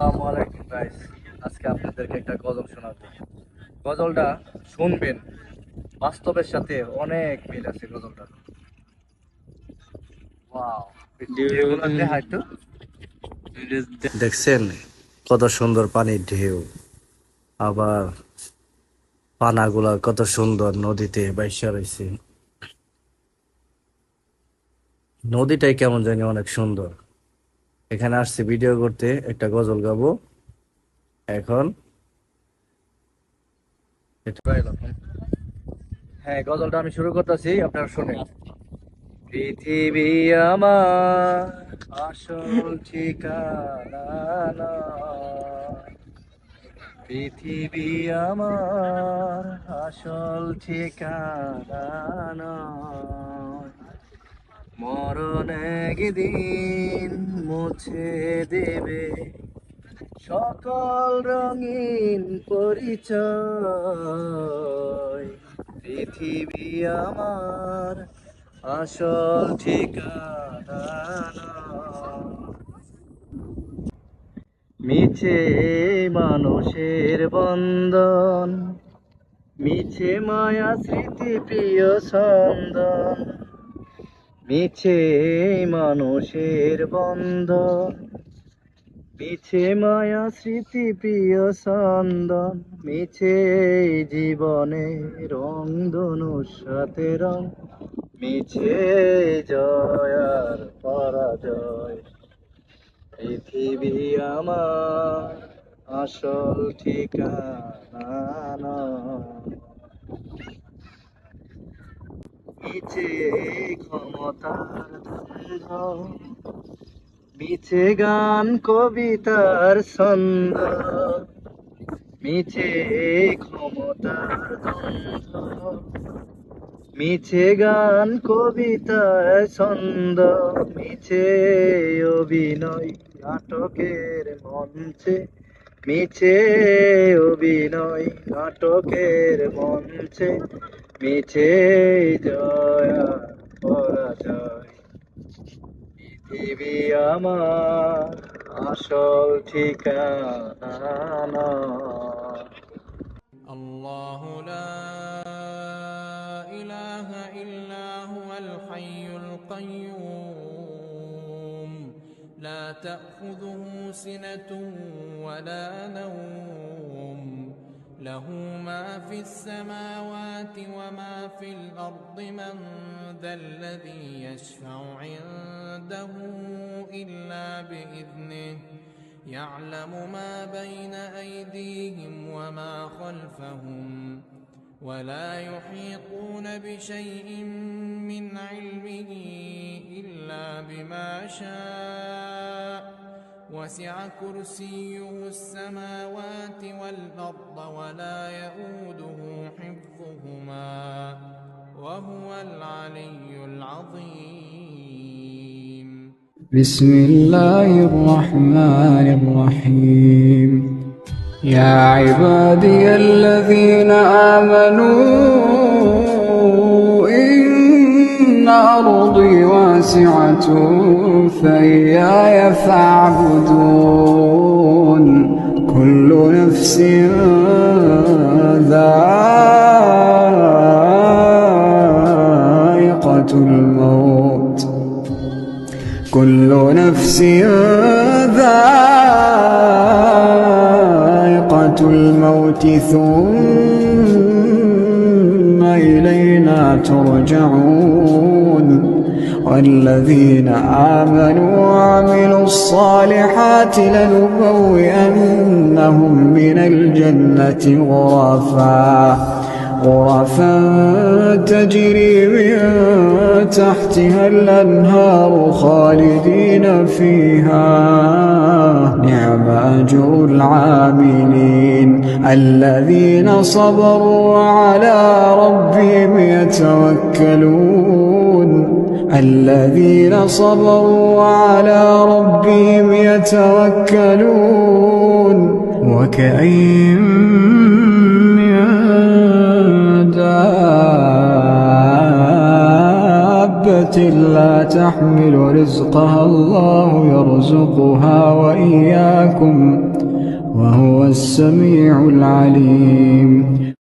আসসালামু গাইস, আজকে আপনাদেরকে একটা গজল শোনাবো। গজলটা শুনবেন, বাস্তবের সাথে অনেক মিল আছে গজলটা। ওয়াও, দেখছেন কত সুন্দর পানির ঢেউ, আবার পানাগুলা কত সুন্দর নদীতে বাইসা রয়েছে। নদীটাই কেমন জানি অনেক সুন্দর। এখানে আসছি ভিডিও করতে, একটা গজল গাবো এখন। হ্যাঁ, গজলটা আমি শুরু করতেছি, আপনারা শুনেন। পৃথিবী আমার আসল ঠিকানা নয়। পৃথিবী আমার আসল ঠিকানা নয়। মরণ একদিন মুছে দেবে সকল রঙিন পরিচয়। পৃথিবী আমার আসল ঠিকানা নয়। মিছে মানুষের বন্ধন, মিছে মায়া স্মৃতি প্রিয় ছন্দন। মিছে মানুষের বন্ধন, মিছে মায়া স্মৃতি প্রিয় ছন্দন। মিছে জীবনে রং ধনুর সাথে রং, মিছে জয় আর পরাজয়। পৃথিবী আমার আসল ঠিকানা নয়। মিছে ক্ষমতার দ্বন্দ্ব, মিছে গান কবিতার ছন্দ। মিছে ক্ষমতার দ্বন্দ্ব, মিছে গান কবিতার ছন্দ। মিছে অভিনয় নাটকের মঞ্চে, মিছে অভিনয় নাটকের মঞ্চে। মিছে জয় আর পরাজয়। পৃথিবী আমার আসল ঠিকানা নয়। الله لا إله إلا هو الحي القيوم لا تأخذه سنة ولا نوم له ما في السماوات وما في الأرض من ذا الذي يشفع عنده إلا بإذنه يعلم ما بين أيديهم وما خلفهم ولا يحيطون بشيء من علمه إلا بما شاء وسع كرسيه السماوات والأرض ولا يؤوده حفظهما وهو العلي العظيم. بسم الله الرحمن الرحيم. يا عبادي الذين آمنوا إن أرضي واسعة فإياي فاعبدون. كل نفس ذائقة الموت، كل نفس ذائقة الموت ثم إلينا ترجعون. والذين آمنوا وعملوا الصالحات لنبوئنهم من الجنة غرفا تجري من تحتها الأنهار خالدين فيها. نعم أجر العاملين الذين صبروا وعلى ربهم يتوكلون. الذين صبروا وعلى ربهم يتوكلون. وكأين من دابة لا تحمل رزقها الله يرزقها وإياكم وهو السميع العليم.